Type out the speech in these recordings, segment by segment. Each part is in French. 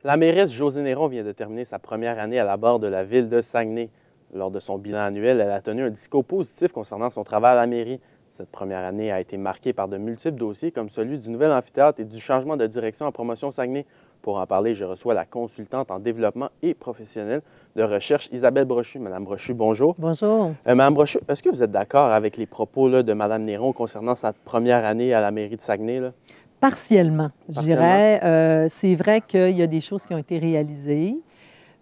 La mairesse Josée Néron vient de terminer sa première année à la barre de la ville de Saguenay. Lors de son bilan annuel, elle a tenu un discours positif concernant son travail à la mairie. Cette première année a été marquée par de multiples dossiers comme celui du nouvel amphithéâtre et du changement de direction en promotion Saguenay. Pour en parler, je reçois la consultante en développement et professionnel de recherche Isabelle Brochu. Madame Brochu, bonjour. Bonjour. Madame Brochu, est-ce que vous êtes d'accord avec les propos de Madame Néron concernant sa première année à la mairie de Saguenay? Partiellement, je dirais. C'est vrai qu'il y a des choses qui ont été réalisées,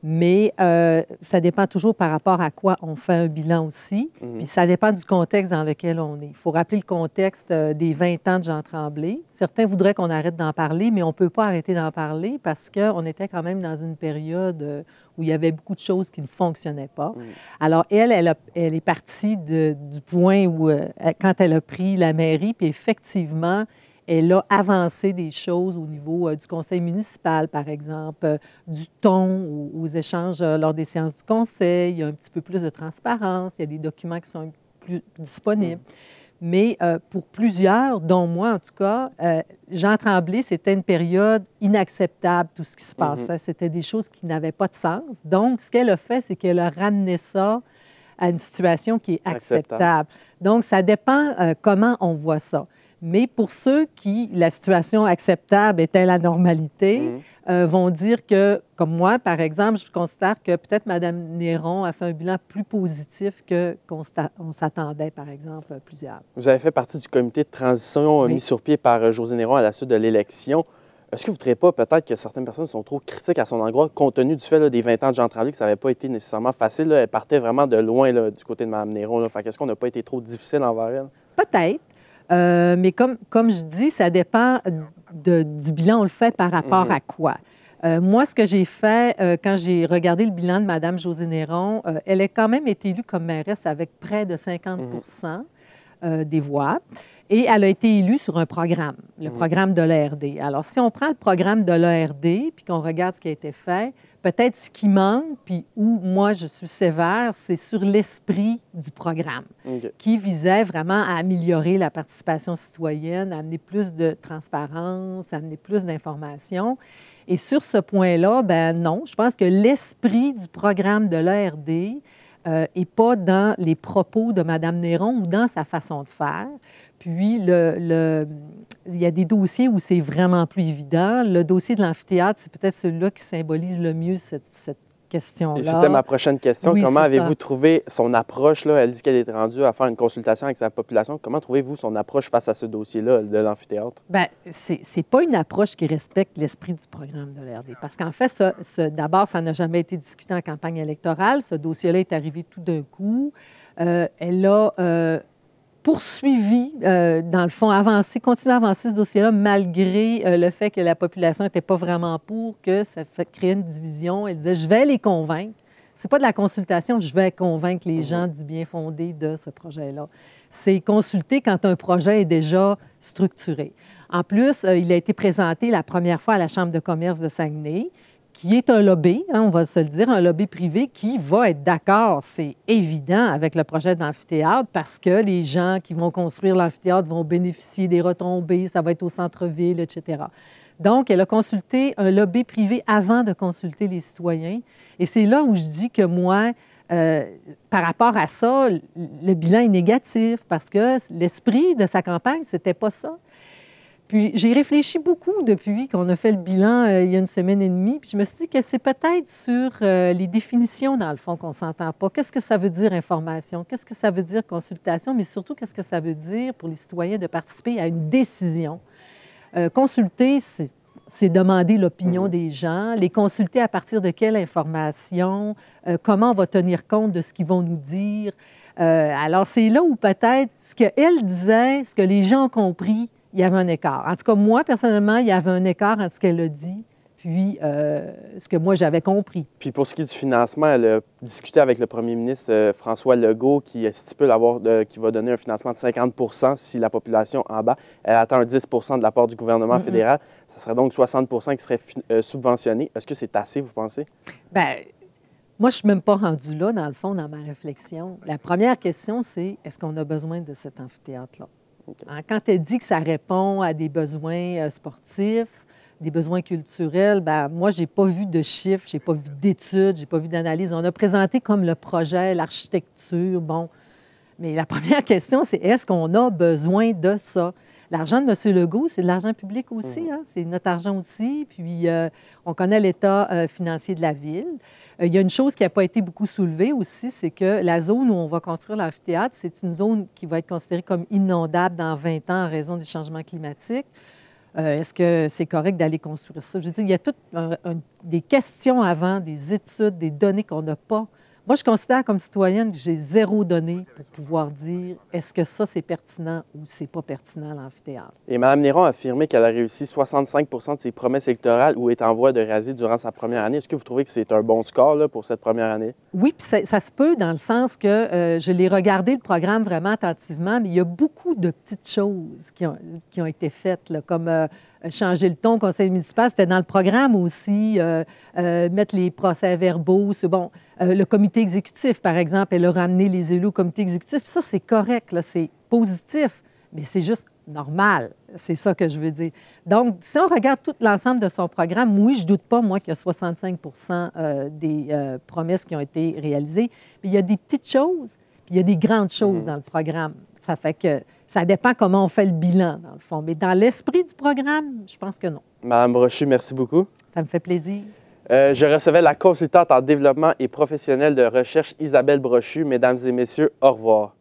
mais ça dépend toujours par rapport à quoi on fait un bilan aussi. Puis ça dépend du contexte dans lequel on est. Il faut rappeler le contexte des 20 ans de Jean Tremblay. Certains voudraient qu'on arrête d'en parler, mais on ne peut pas arrêter d'en parler parce qu'on était quand même dans une période où il y avait beaucoup de choses qui ne fonctionnaient pas. Alors, elle est partie du point où, quand elle a pris la mairie, puis effectivement, elle a avancé des choses au niveau du conseil municipal, par exemple, du ton aux échanges lors des séances du conseil. Il y a un petit peu plus de transparence. Il y a des documents qui sont plus disponibles. Mais pour plusieurs, dont moi en tout cas, Jean Tremblay, c'était une période inacceptable, tout ce qui se passait. C'était des choses qui n'avaient pas de sens. Donc, ce qu'elle a fait, c'est qu'elle a ramené ça à une situation qui est acceptable. Donc, ça dépend comment on voit ça. Mais pour ceux qui, la situation acceptable était la normalité, vont dire que, comme moi, par exemple, je considère que peut-être Mme Néron a fait un bilan plus positif qu'on s'attendait, par exemple, plusieurs. Vous avez fait partie du comité de transition mis sur pied par Josée Néron à la suite de l'élection. Est-ce que vous ne trouvez pas peut-être que certaines personnes sont trop critiques à son endroit, compte tenu du fait des 20 ans de Jean Tremblay, que ça n'avait pas été nécessairement facile? Elle partait vraiment de loin du côté de Mme Néron. Est-ce qu'on n'a pas été trop difficile envers elle? Peut-être. Mais comme je dis, ça dépend du bilan. On le fait par rapport à quoi? Moi, ce que j'ai fait quand j'ai regardé le bilan de Mme Josée Néron, elle a quand même été élue comme mairesse avec près de 50 des voix. Et elle a été élue sur un programme, le programme de l'ARD. Alors, si on prend le programme de l'ARD puis qu'on regarde ce qui a été fait, peut-être ce qui manque, puis où moi je suis sévère, c'est sur l'esprit du programme, qui visait vraiment à améliorer la participation citoyenne, à amener plus de transparence, à amener plus d'informations. Et sur ce point-là, ben non, je pense que l'esprit du programme de l'ARD n'est pas dans les propos de Mme Néron ou dans sa façon de faire. Puis, il y a des dossiers où c'est vraiment plus évident. Le dossier de l'amphithéâtre, c'est peut-être celui-là qui symbolise le mieux cette question-là. Et c'était ma prochaine question. Oui, comment avez-vous trouvé son approche? Elle dit qu'elle est rendue à faire une consultation avec sa population. Comment trouvez-vous son approche face à ce dossier-là de l'amphithéâtre? Bien, c'est pas une approche qui respecte l'esprit du programme de l'ARD. Parce qu'en fait, d'abord, ça n'a jamais été discuté en campagne électorale. Ce dossier-là est arrivé tout d'un coup. Elle a poursuivi, dans le fond, continuer à avancer ce dossier-là malgré le fait que la population n'était pas vraiment pour, que ça créait une division. Elle disait, je vais les convaincre. Ce n'est pas de la consultation, je vais convaincre les gens du bien fondé de ce projet-là. C'est consulter quand un projet est déjà structuré. En plus, il a été présenté la première fois à la Chambre de commerce de Saguenay, qui est un lobby, on va se le dire, un lobby privé qui va être d'accord, c'est évident, avec le projet d'amphithéâtre parce que les gens qui vont construire l'amphithéâtre vont bénéficier des retombées, ça va être au centre-ville, etc. Donc, elle a consulté un lobby privé avant de consulter les citoyens. Et c'est là où je dis que moi, par rapport à ça, le bilan est négatif parce que l'esprit de sa campagne, c'était pas ça. Puis j'ai réfléchi beaucoup depuis qu'on a fait le bilan il y a une semaine et demie. Puis je me suis dit que c'est peut-être sur les définitions, dans le fond, qu'on ne s'entend pas. Qu'est-ce que ça veut dire information? Qu'est-ce que ça veut dire consultation? Mais surtout, qu'est-ce que ça veut dire pour les citoyens de participer à une décision? Consulter, c'est demander l'opinion des gens. Les consulter à partir de quelle information? Comment on va tenir compte de ce qu'ils vont nous dire? Alors, c'est là où peut-être ce qu'elle disait, ce que les gens ont compris, il y avait un écart. En tout cas, moi, personnellement, il y avait un écart entre ce qu'elle a dit puis ce que moi, j'avais compris. Puis pour ce qui est du financement, elle a discuté avec le premier ministre François Legault qui stipule qu'il va donner un financement de 50 % si la population en bas. Elle attend un 10 % de la part du gouvernement fédéral. Ça serait donc 60 % qui serait subventionné. Est-ce que c'est assez, vous pensez? Bien, moi, je ne suis même pas rendue là, dans le fond, dans ma réflexion. La première question, c'est est-ce qu'on a besoin de cet amphithéâtre-là? Quand elle dit que ça répond à des besoins sportifs, des besoins culturels, bien, moi, je n'ai pas vu de chiffres, je n'ai pas vu d'études, je n'ai pas vu d'analyse. On a présenté comme le projet, l'architecture, bon. Mais la première question, c'est est-ce qu'on a besoin de ça? L'argent de M. Legault, c'est de l'argent public aussi, hein? C'est notre argent aussi. Puis, on connaît l'état financier de la ville. Il y a une chose qui n'a pas été beaucoup soulevée aussi, c'est que la zone où on va construire l'amphithéâtre, c'est une zone qui va être considérée comme inondable dans 20 ans en raison des changements climatiques. Est-ce que c'est correct d'aller construire ça? Je veux dire, il y a toutes des questions avant, des études, des données qu'on n'a pas. Moi, je considère comme citoyenne que j'ai 0 données pour pouvoir dire est-ce que ça, c'est pertinent ou c'est pas pertinent, l'amphithéâtre. Et Mme Néron a affirmé qu'elle a réussi 65 de ses promesses électorales ou est en voie de réaliser durant sa première année. Est-ce que vous trouvez que c'est un bon score là, pour cette première année? Oui, puis ça se peut dans le sens que je l'ai regardé le programme vraiment attentivement, mais il y a beaucoup de petites choses qui ont été faites, là, comme changer le ton au conseil municipal. C'était dans le programme aussi, mettre les procès-verbaux. C'est bon. Le comité exécutif, par exemple, elle a ramené les élus au comité exécutif. Puis ça, c'est correct, là, c'est positif, mais c'est juste normal. C'est ça que je veux dire. Donc, si on regarde tout l'ensemble de son programme, oui, je ne doute pas, moi, qu'il y a 65 des promesses qui ont été réalisées. Puis il y a des petites choses, puis il y a des grandes choses dans le programme. Ça fait que ça dépend comment on fait le bilan, dans le fond. Mais dans l'esprit du programme, je pense que non. Madame Brochu, merci beaucoup. Ça me fait plaisir. Je recevais la consultante en développement et professionnelle de recherche Isabelle Brochu. Mesdames et messieurs, au revoir.